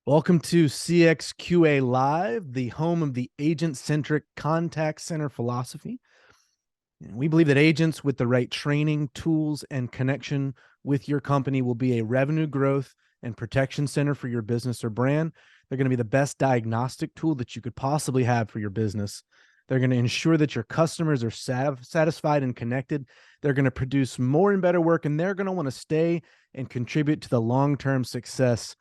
Welcome to CXQA Live, the home of the agent-centric contact center philosophy. We believe that agents with the right training, tools, and connection with your company will be a revenue growth and protection center for your business or brand. They're going to be the best diagnostic tool that you could possibly have for your business. They're going to ensure that your customers are satisfied and connected. They're going to produce more and better work, and they're going to want to stay and contribute to the long-term success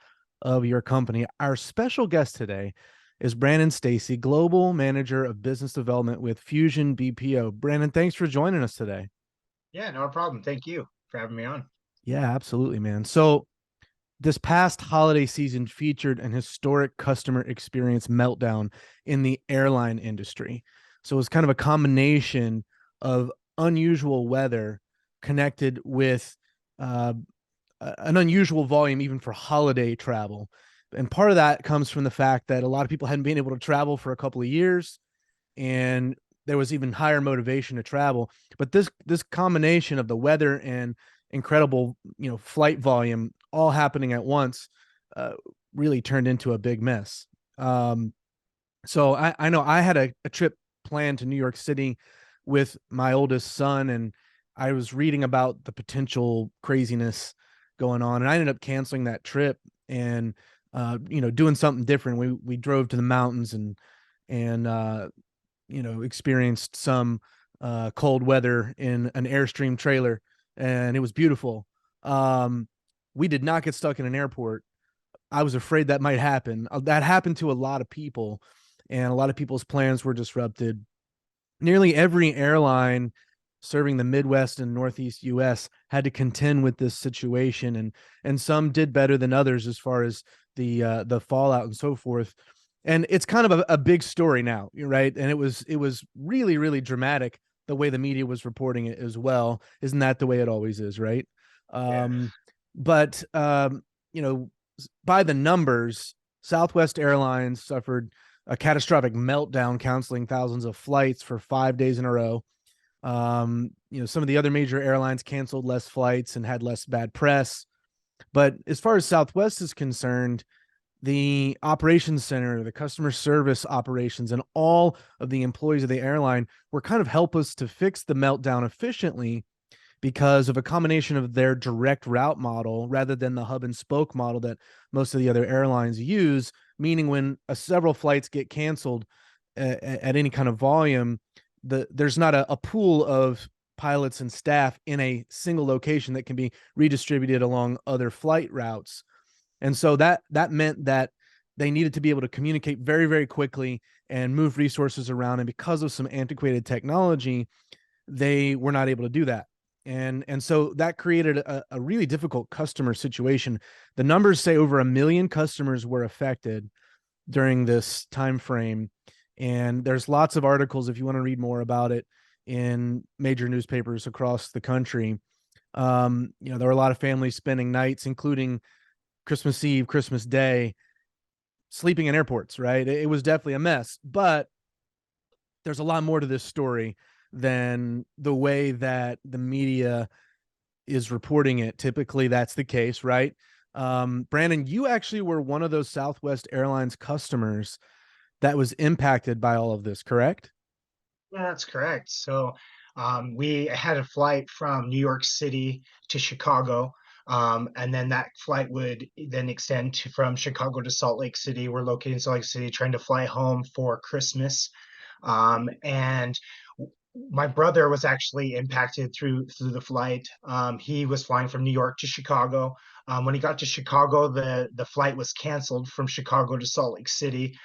of your company. Our special guest today is Brannon Stacy, Global Manager of Business Development with Fusion BPO. Brannon, thanks for joining us today. Yeah, no problem. Thank you for having me on. Yeah, absolutely, man. So this past holiday season featured an historic customer experience meltdown in the airline industry. So it was kind of a combination of unusual weather connected with uh, an unusual volume even for holiday travel. And part of that comes from the fact that a lot of people hadn't been able to travel for a couple of years, and there was even higher motivation to travel. But this combination of the weather and incredible, flight volume all happening at once uh, really turned into a big mess. Um, so I know I had a trip planned to New York City with my oldest son, and I was reading about the potential craziness going on, and I ended up canceling that trip and doing something different. We drove to the mountains and experienced some cold weather in an Airstream trailer, and it was beautiful. Um, we did not get stuck in an airport. I was afraid that might happen. That happened to a lot of people, and a lot of people's plans were disrupted. Nearly every airline serving the Midwest and Northeast US had to contend with this situation, and some did better than others as far as the fallout and so forth. And it's kind of a big story now, right? And it was really, really dramatic the way the media was reporting it as well. Isn't that the way it always is, right? Yeah. Um, but you know, by the numbers, Southwest Airlines suffered a catastrophic meltdown, canceling thousands of flights for 5 days in a row. Some of the other major airlines canceled less flights and had less bad press. But as far as Southwest is concerned, the operations center, the customer service operations, and all of the employees of the airline were kind of helpless to fix the meltdown efficiently because of a combination of their direct route model rather than the hub and spoke model that most of the other airlines use, meaning when several flights get canceled at any kind of volume, there's not a pool of pilots and staff in a single location that can be redistributed along other flight routes. And so that meant that they needed to be able to communicate very, very quickly and move resources around. And because of some antiquated technology, they were not able to do that. And so that created a really difficult customer situation. The numbers say over 1 million customers were affected during this time frame, and there's lots of articles if you want to read more about it in major newspapers across the country. There were a lot of families spending nights, including Christmas Eve, Christmas Day, sleeping in airports, right? It was definitely a mess, but there's a lot more to this story than the way that the media is reporting it. Typically, that's the case, right? Brannon, you actually were one of those Southwest Airlines customers that was impacted by all of this, correct? Yeah, that's correct. We had a flight from New York City to Chicago. And then that flight would then extend from Chicago to Salt Lake City. We're located in Salt Lake City, trying to fly home for Christmas. And my brother was actually impacted through the flight. He was flying from New York to Chicago. When he got to Chicago, the flight was canceled from Chicago to Salt Lake City.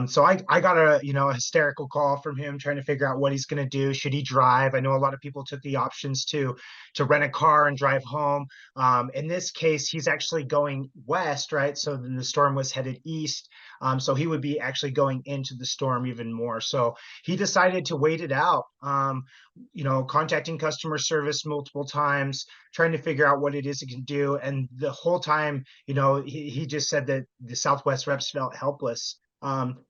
So I got a hysterical call from him trying to figure out what he's going to do. Should he drive? I know a lot of people took the options to rent a car and drive home. In this case, he's actually going west, right? So then the storm was headed east. So he would be actually going into the storm even more. So he decided to wait it out. Contacting customer service multiple times, trying to figure out what it is he can do. And the whole time, he just said that the Southwest reps felt helpless.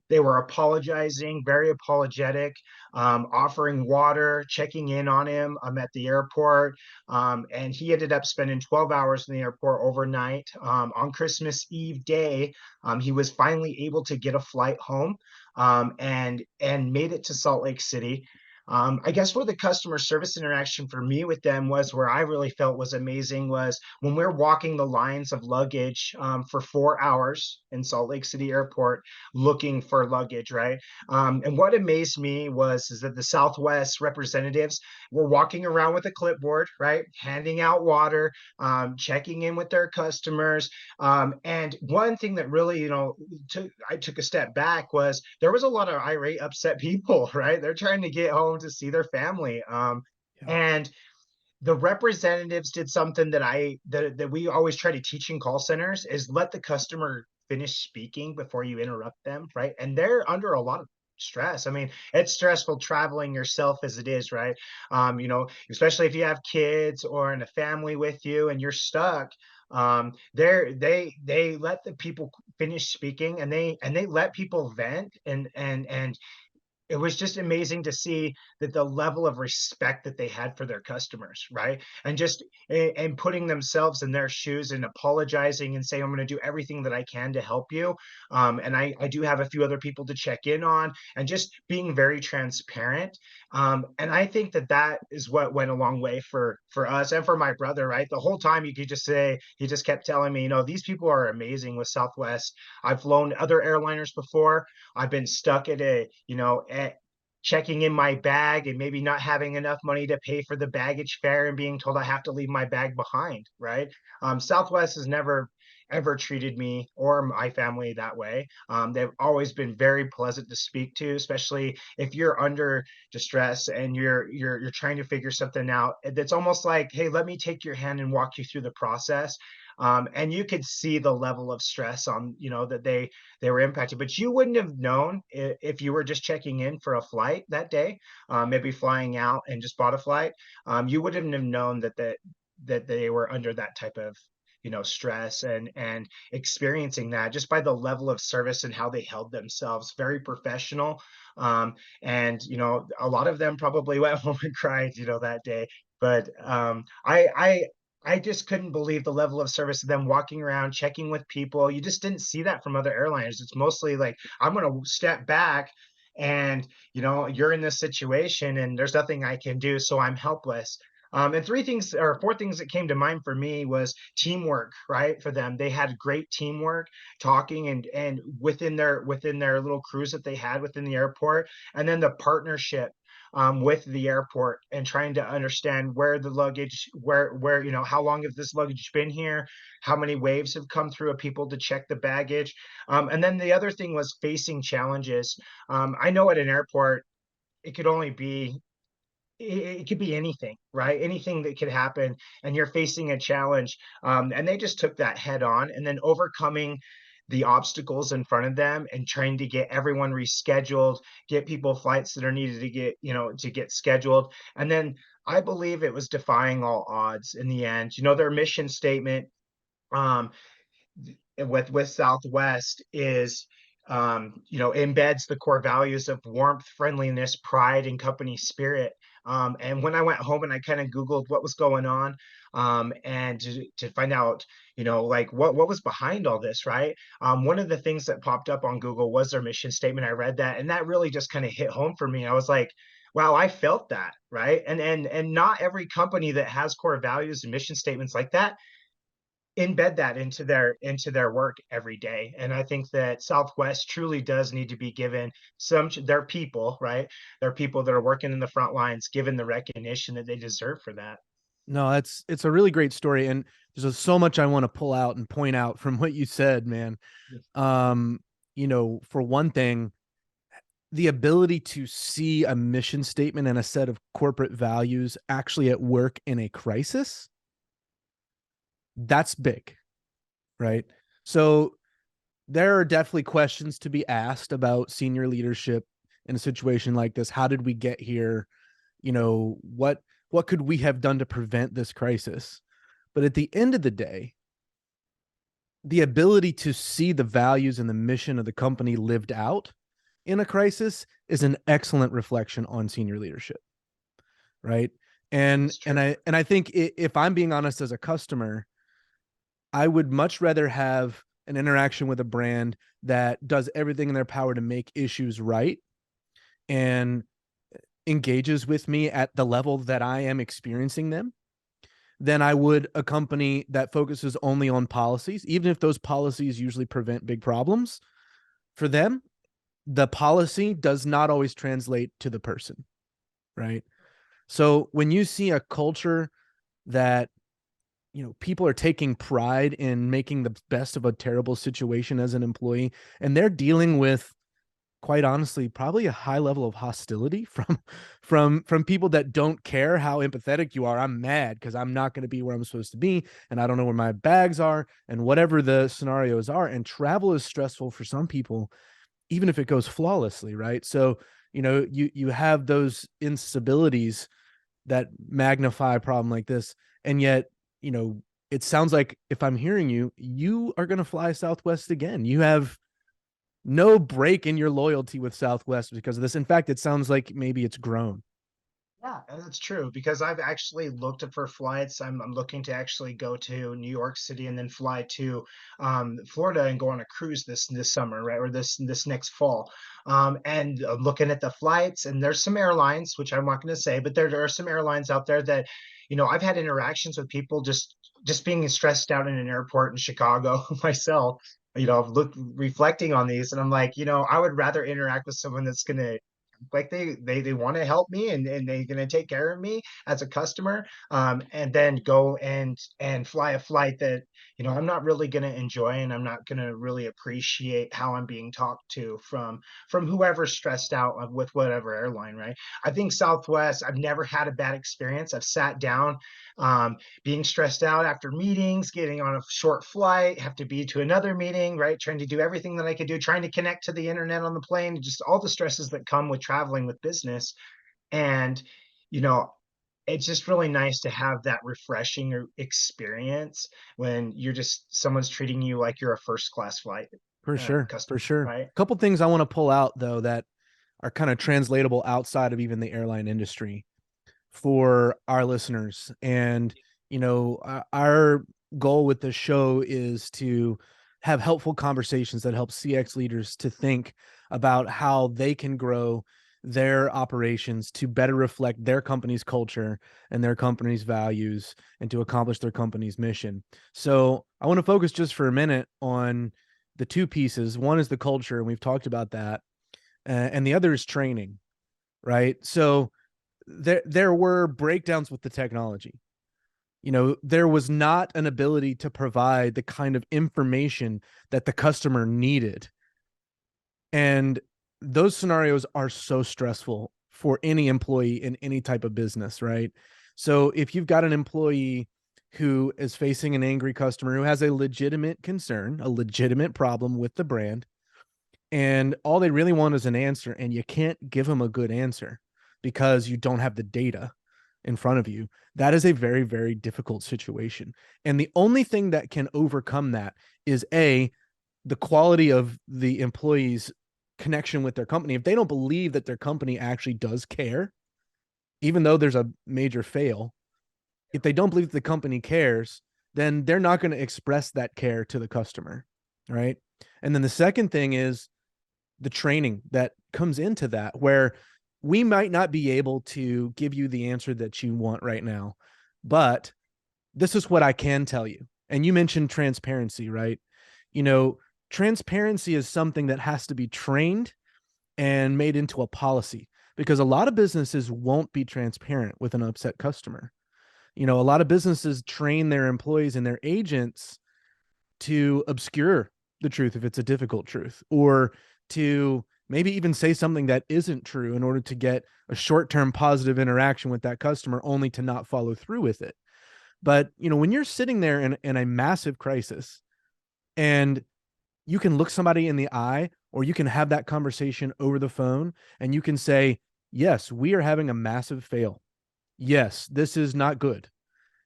They were apologizing, very apologetic, offering water, checking in on him at the airport. And he ended up spending 12 hours in the airport overnight. On Christmas Eve day, he was finally able to get a flight home, and made it to Salt Lake City. I guess where the customer service interaction for me with them was where I really felt was amazing was when we're walking the lines of luggage, for 4 hours in Salt Lake City Airport looking for luggage, right? And what amazed me was is that the Southwest representatives were walking around with a clipboard, right, handing out water, checking in with their customers. And one thing that really, I took a step back was there was a lot of irate, upset people, right? They're trying to get home to see their family. Yeah. And the representatives did something that we always try to teach in call centers is let the customer finish speaking before you interrupt them, right? And they're under a lot of stress. I mean, it's stressful traveling yourself as it is, right? Especially if you have kids or in a family with you and you're stuck. They let the people finish speaking, and they let people vent, and it was just amazing to see that the level of respect that they had for their customers, right? And just and putting themselves in their shoes and apologizing and saying, I'm going to do everything that I can to help you. And I do have a few other people to check in on, and just being very transparent. And I think that that is what went a long way for us and for my brother, right? The whole time you could just say, he just kept telling me, these people are amazing with Southwest. I've flown other airliners before. I've been stuck at checking in my bag and maybe not having enough money to pay for the baggage fare and being told I have to leave my bag behind, right? Southwest has never ever treated me or my family that way. They've always been very pleasant to speak to, especially if you're under distress and you're trying to figure something out. It's almost like, hey, let me take your hand and walk you through the process. And you could see the level of stress on, that they were impacted, but you wouldn't have known if you were just checking in for a flight that day, maybe flying out and just bought a flight. You wouldn't have known that they were under that type of stress and experiencing that just by the level of service and how they held themselves, very professional. And a lot of them probably went home and cried that day. But I just couldn't believe the level of service of them walking around, checking with people. You just didn't see that from other airliners. It's mostly like, I'm going to step back, and, you're in this situation and there's nothing I can do. So I'm helpless. And three things or four things that came to mind for me was teamwork, right? For them, they had great teamwork, talking and within their little crews that they had within the airport, and then the partnership, with the airport, and trying to understand where the luggage, where how long has this luggage been here, how many waves have come through of people to check the baggage. And then the other thing was facing challenges. I know at an airport it could only be it could be anything, right? Anything that could happen, and you're facing a challenge. And they just took that head on, and then overcoming the obstacles in front of them and trying to get everyone rescheduled, get people flights that are needed to get scheduled. And then I believe it was defying all odds in the end. Their mission statement, um, with Southwest is, embeds the core values of warmth, friendliness, pride, and company spirit. And when I went home and I kind of Googled what was going on, and to find out, like what was behind all this, right? One of the things that popped up on Google was their mission statement. I read that, and that really just kind of hit home for me. I was like, wow, I felt that, right? And not every company that has core values and mission statements like that embed that into their work every day. And I think that Southwest truly does need to be given their people, right? Their people that are working in the front lines, given the recognition that they deserve for that. No, it's a really great story, and there's so much I want to pull out and point out from what you said, man. Um, for one thing, the ability to see a mission statement and a set of corporate values actually at work in a crisis, that's big, right? So there are definitely questions to be asked about senior leadership in a situation like this. How did we get here? What could we have done to prevent this crisis? But at the end of the day, the ability to see the values and the mission of the company lived out in a crisis is an excellent reflection on senior leadership, right? And It's and true. I think if I'm being honest as a customer, I would much rather have an interaction with a brand that does everything in their power to make issues right and engages with me at the level that I am experiencing them than I would a company that focuses only on policies, even if those policies usually prevent big problems for them. The policy does not always translate to the person, right? So when you see a culture that, people are taking pride in making the best of a terrible situation as an employee, and they're dealing with, quite honestly, probably a high level of hostility from people that don't care how empathetic you are. I'm mad because I'm not going to be where I'm supposed to be, and I don't know where my bags are, and whatever the scenarios are. And travel is stressful for some people, even if it goes flawlessly, right? So, you have those instabilities that magnify a problem like this. And yet, you know, it sounds like, if I'm hearing you, you are going to fly Southwest again. You have no break in your loyalty with Southwest because of this. In fact, it sounds like maybe it's grown. Yeah, and that's true because I've actually looked for flights. I'm looking to actually go to New York City and then fly to Florida and go on a cruise this summer, right, or this next fall. And looking at the flights, and there's some airlines which I'm not going to say, but there are some airlines out there that, I've had interactions with people just being stressed out in an airport in Chicago myself. I've looked reflecting on these, and I'm like, I would rather interact with someone that's going to like they want to help me and they're going to take care of me as a customer, and then go and fly a flight that I'm not really going to enjoy, and I'm not going to really appreciate how I'm being talked to from whoever's stressed out with whatever airline, right? I think Southwest, I've never had a bad experience. I've sat down, being stressed out after meetings, getting on a short flight, have to be to another meeting, right? Trying to do everything that I could do, trying to connect to the internet on the plane, just all the stresses that come with traveling with business. And, you know, it's just really nice to have that refreshing experience when someone's treating you like you're a first class flight For sure. For customer, sure. right? A couple things I want to pull out, though, that are kind of translatable outside of even the airline industry for our listeners. And, our goal with this show is to have helpful conversations that help CX leaders to think about how they can grow their operations to better reflect their company's culture and their company's values and to accomplish their company's mission. So I want to focus just for a minute on the two pieces. One is the culture, and we've talked about that, and the other is training, right? So there were breakdowns with the technology. There was not an ability to provide the kind of information that the customer needed. And those scenarios are so stressful for any employee in any type of business, right? So if you've got an employee who is facing an angry customer who has a legitimate concern, a legitimate problem with the brand, and all they really want is an answer, and you can't give them a good answer because you don't have the data in front of you, that is a very, very difficult situation. And the only thing that can overcome that is the quality of the employees' connection with their company. If they don't believe that their company actually does care, even though there's a major fail, if they don't believe the company cares, then they're not going to express that care to the customer, right? And then the second thing is the training that comes into that, where we might not be able to give you the answer that you want right now, but this is what I can tell you. And you mentioned transparency, right? You know, Transparency is something that has to be trained and made into a policy, because a lot of businesses won't be transparent with an upset customer. A lot of businesses train their employees and their agents to obscure the truth if it's a difficult truth, or to maybe even say something that isn't true in order to get a short-term positive interaction with that customer, only to not follow through with it. But when you're sitting there in a massive crisis, and you can look somebody in the eye, or you can have that conversation over the phone, and you can say, yes, we are having a massive fail. Yes, this is not good.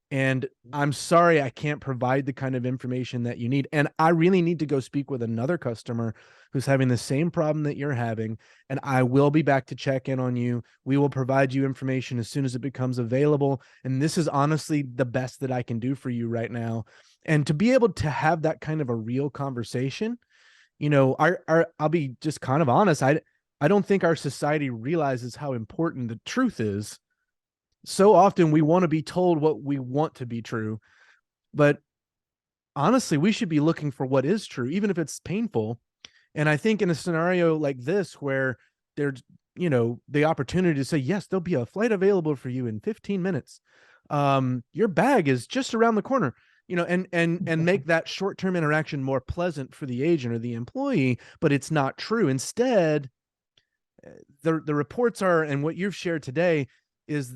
And I'm sorry, I can't provide the kind of information that you need. And I really need to go speak with another customer who's having the same problem that you're having. And I will be back to check in on you. We will provide you information as soon as it becomes available. And this is honestly the best that I can do for you right now. And to be able to have that kind of a real conversation, I'll be just kind of honest. I don't think our society realizes how important the truth is. So often we want to be told what we want to be true, but honestly, we should be looking for what is true, even if it's painful. And I think in a scenario like this, where there's, the opportunity to say, yes, there'll be a flight available for you in 15 minutes. Your bag is just around the corner, and make that short-term interaction more pleasant for the agent or the employee, but it's not true. Instead, the reports are, and what you've shared today is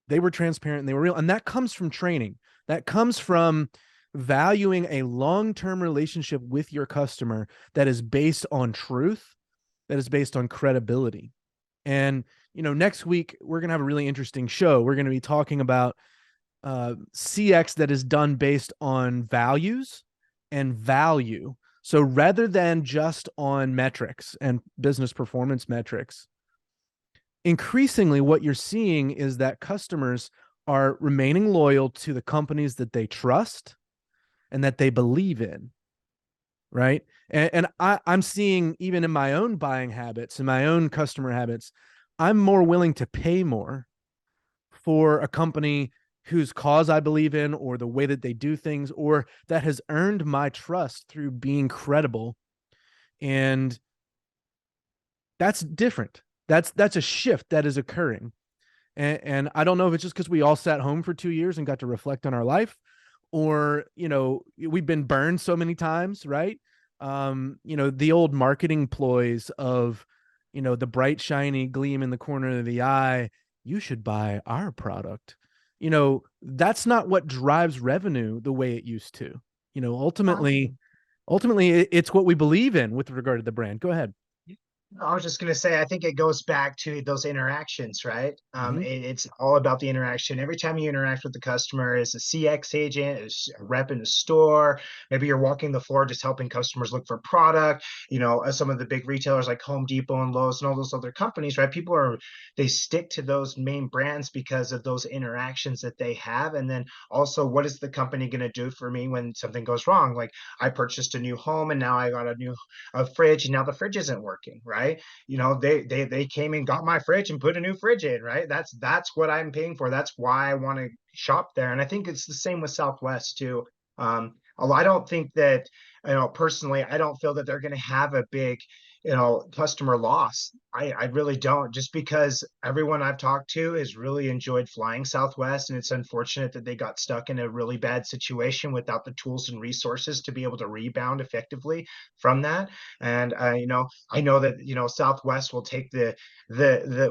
they were transparent and they were real. And that comes from training. That comes from valuing a long-term relationship with your customer that is based on truth, that is based on credibility. And, next week, we're going to have a really interesting show. We're going to be talking about CX that is done based on values and value. So rather than just on metrics and business performance metrics, increasingly what you're seeing is that customers are remaining loyal to the companies that they trust and that they believe in, right? And I'm seeing, even in my own buying habits and my own customer habits, I'm more willing to pay more for a company whose cause I believe in, or the way that they do things, or that has earned my trust through being credible. And that's different. That's a shift that is occurring. And I don't know if it's just because we all sat home for 2 years and got to reflect on our life, or, we've been burned so many times, right? The old marketing ploys of, the bright, shiny gleam in the corner of the eye, you should buy our product. That's not what drives revenue the way it used to. Ultimately, it's what we believe in with regard to the brand. Go ahead. I was just going to say, I think it goes back to those interactions, right? Mm-hmm. It's all about the interaction. Every time you interact with the customer, as a CX agent, as a rep in the store, maybe you're walking the floor just helping customers look for product. As some of the big retailers like Home Depot and Lowe's and all those other companies, right? They stick to those main brands because of those interactions that they have. And then also, what is the company going to do for me when something goes wrong? Like, I purchased a new home and now I got a fridge, and now the fridge isn't working, right? They came and got my fridge and put a new fridge in, right? That's what I'm paying for. That's why I want to shop there. And I think it's the same with Southwest too. Although I don't think that, personally, I don't feel that they're going to have a big, customer loss. I really don't, just because everyone I've talked to has really enjoyed flying Southwest, and it's unfortunate that they got stuck in a really bad situation without the tools and resources to be able to rebound effectively from that. And I know that Southwest will take the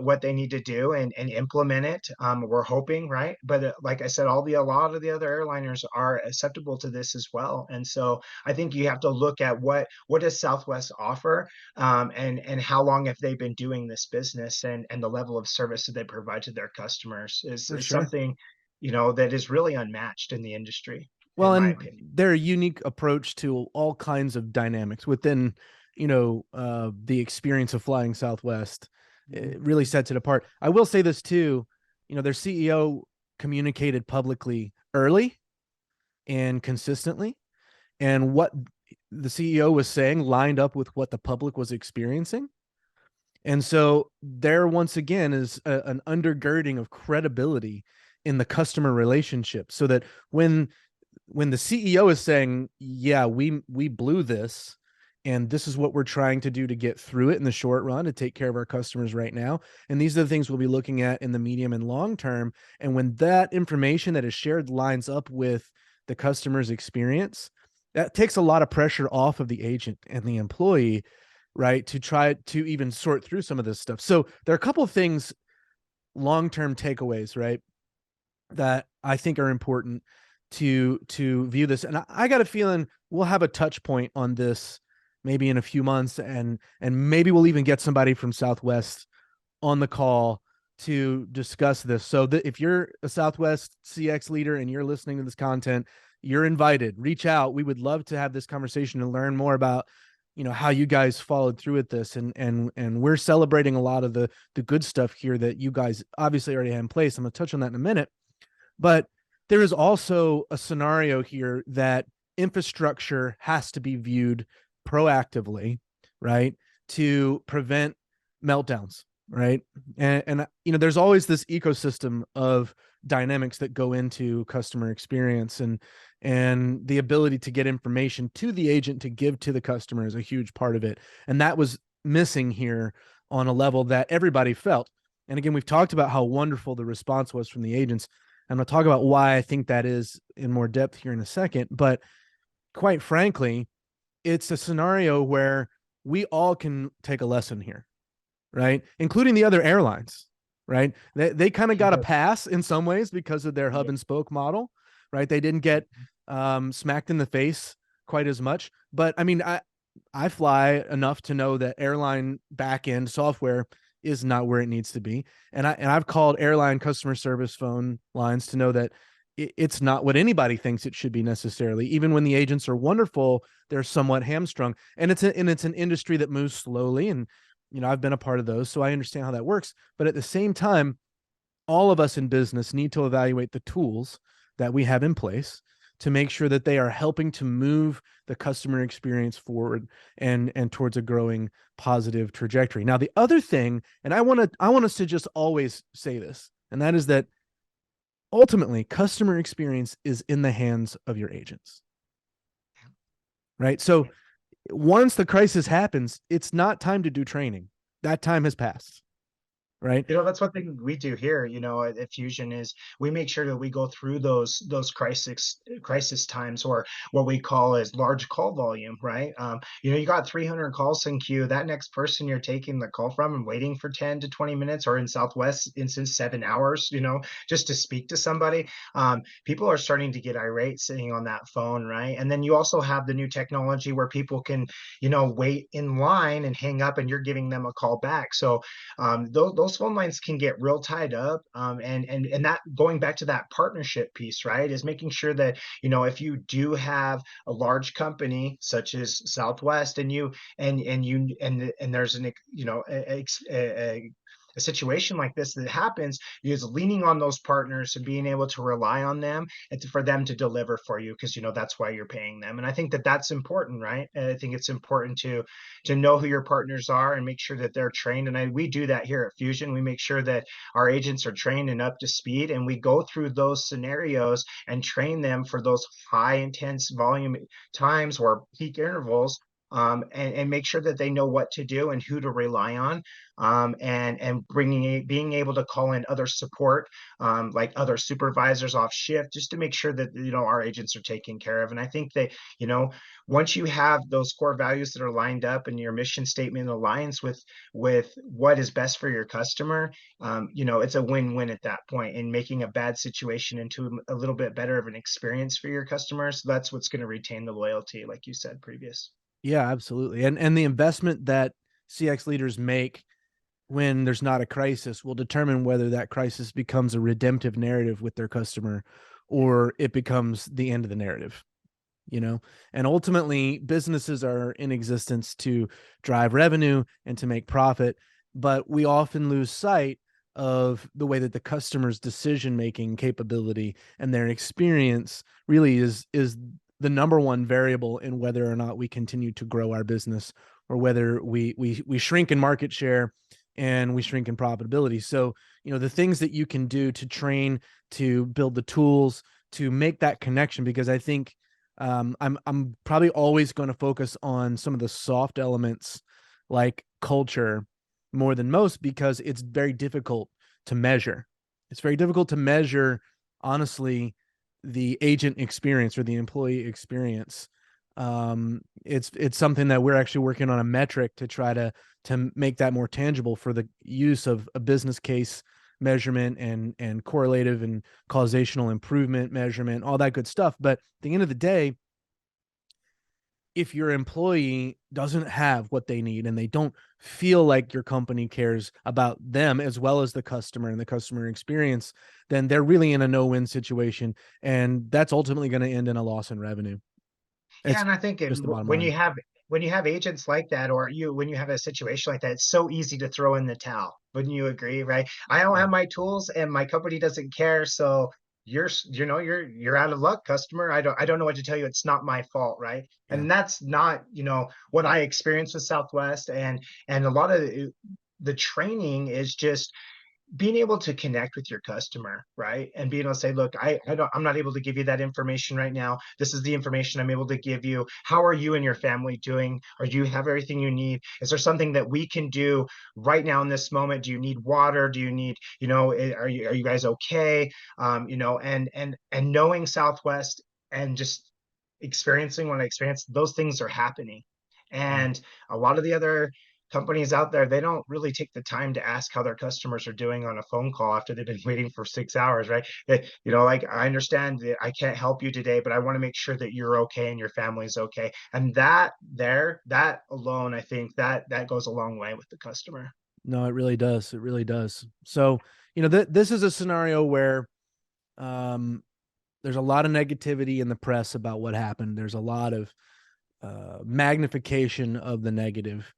what they need to do and implement it. We're hoping, right? But like I said, a lot of the other airliners are acceptable to this as well. And so I think you have to look at what does Southwest offer, and how long have they been doing this business, and the level of service that they provide to their customers For is sure. something that is really unmatched in the industry, in Well, my and opinion. their unique approach to all kinds of dynamics within, the experience of flying Southwest, it really sets it apart. I will say this too, their CEO communicated publicly early and consistently, and what the CEO was saying lined up with what the public was experiencing. And so there, once again, is an undergirding of credibility in the customer relationship, so that when the CEO is saying, "Yeah, we blew this, and this is what we're trying to do to get through it in the short run to take care of our customers right now, and these are the things we'll be looking at in the medium and long term." And when that information that is shared lines up with the customer's experience, that takes a lot of pressure off of the agent and the employee, right, to try to even sort through some of this stuff. So there are a couple of things, long-term takeaways, right, that I think are important to view this. And I got a feeling we'll have a touch point on this maybe in a few months, and maybe we'll even get somebody from Southwest on the call to discuss this. So if you're a Southwest CX leader and you're listening to this content, you're invited. Reach out. We would love to have this conversation and learn more about, how you guys followed through with this, and we're celebrating a lot of the good stuff here that you guys obviously already have in place. I'm going to touch on that in a minute, but there is also a scenario here that infrastructure has to be viewed proactively, right, to prevent meltdowns, right? And there's always this ecosystem of dynamics that go into customer experience, and the ability to get information to the agent to give to the customer is a huge part of it. And that was missing here on a level that everybody felt. And again, we've talked about how wonderful the response was from the agents. I'm going to talk about why I think that is in more depth here in a second. But quite frankly, it's a scenario where we all can take a lesson here, right? Including the other airlines, right? They kind of got a pass in some ways because of their hub and spoke model, right? They didn't get smacked in the face quite as much. But I mean, I fly enough to know that airline backend software is not where it needs to be. And I've called airline customer service phone lines to know that it's not what anybody thinks it should be necessarily. Even when the agents are wonderful, they're somewhat hamstrung. And it's an industry that moves slowly. And I've been a part of those, so I understand how that works. But at the same time, all of us in business need to evaluate the tools that we have in place to make sure that they are helping to move the customer experience forward and towards a growing positive trajectory. Now, the other thing, and I want us to just always say this, and that is that ultimately customer experience is in the hands of your agents, right? So once the crisis happens, it's not time to do training. That time has passed, right? That's one thing we do here, at Fusion is we make sure that we go through those crisis times, or what we call as large call volume, right? You got 300 calls in queue. That next person you're taking the call from and waiting for 10 to 20 minutes, or in Southwest instance, 7 hours, just to speak to somebody. People are starting to get irate sitting on that phone, right? And then you also have the new technology where people can, wait in line and hang up, and you're giving them a call back. So those phone lines can get real tied up, and that, going back to that partnership piece, right, is making sure that if you do have a large company such as Southwest, and there's an a situation like this that happens, is leaning on those partners and being able to rely on them and for them to deliver for you, because that's why you're paying them. And I think that that's important, right? And I think it's important to know who your partners are and make sure that they're trained. And we do that here at Fusion. We make sure that our agents are trained and up to speed, and we go through those scenarios and train them for those high intense volume times or peak intervals, and make sure that they know what to do and who to rely on, and being able to call in other support, like other supervisors off shift, just to make sure that our agents are taken care of. And I think that once you have those core values that are lined up and your mission statement aligns with what is best for your customer, it's a win-win at that point, and making a bad situation into a little bit better of an experience for your customers. That's what's going to retain the loyalty, like you said previous. Yeah, absolutely. And the investment that CX leaders make when there's not a crisis will determine whether that crisis becomes a redemptive narrative with their customer or it becomes the end of the narrative. And ultimately businesses are in existence to drive revenue and to make profit, but we often lose sight of the way that the customer's decision making capability and their experience really is the number one variable in whether or not we continue to grow our business, or whether we shrink in market share and we shrink in profitability. So the things that you can do to train, to build the tools to make that connection, because I think I'm probably always going to focus on some of the soft elements like culture more than most, because it's very difficult to measure. It's very difficult to measure, honestly, the agent experience or the employee experience. It's something that we're actually working on a metric to try to make that more tangible for the use of a business case measurement and correlative and causational improvement measurement, all that good stuff. But at the end of the day, if your employee doesn't have what they need and they don't feel like your company cares about them as well as the customer and the customer experience, then they're really in a no-win situation, and that's ultimately going to end in a loss in revenue. Yeah, It's and I think just the bottom when line. you have agents like that, or when you have a situation like that, it's so easy to throw in the towel. Wouldn't you agree, right? I don't Yeah. have my tools, and my company doesn't care, so you're out of luck, customer. I don't know what to tell you. It's not my fault, right? Yeah. And that's not what I experienced with Southwest, and a lot of the training is just being able to connect with your customer, right? And being able to say, look, I'm not able to give you that information right now. This is the information I'm able to give you. How are you and your family doing? Or do you have everything you need? Is there something that we can do right now in this moment? Do you need water? Do you need, are you guys okay? And knowing Southwest and just experiencing what I experienced, those things are happening. Yeah. And a lot of the other companies out there, they don't really take the time to ask how their customers are doing on a phone call after they've been waiting for 6 hours, right? Like, I understand that I can't help you today, but I want to make sure that you're okay and your family's okay. And that alone, I think that goes a long way with the customer. No, it really does. It really does. So, this is a scenario where um, there's a lot of negativity in the press about what happened. There's a lot of magnification of the negative.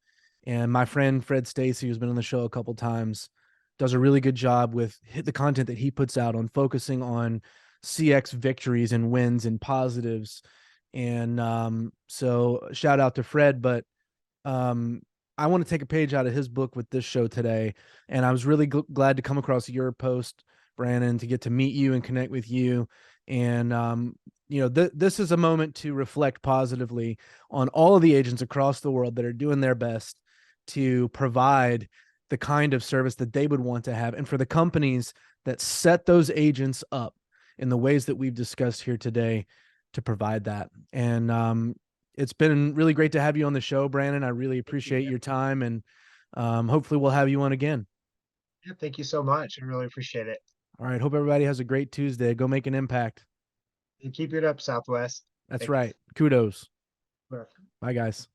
And my friend Fred Stacy, who's been on the show a couple times, does a really good job with the content that he puts out on focusing on CX victories and wins and positives. And so shout out to Fred, but um, I want to take a page out of his book with this show today. And I was really glad to come across your post, Brannon, to get to meet you and connect with you. And, this is a moment to reflect positively on all of the agents across the world that are doing their best to provide the kind of service that they would want to have. And for the companies that set those agents up in the ways that we've discussed here today to provide that. And it's been really great to have you on the show, Brannon. I really Thank you, appreciate man. your time, and hopefully we'll have you on again. Yeah, thank you so much. I really appreciate it. All right. Hope everybody has a great Tuesday. Go make an impact. And keep it up, Southwest. That's Thanks. right. Kudos. Bye, guys.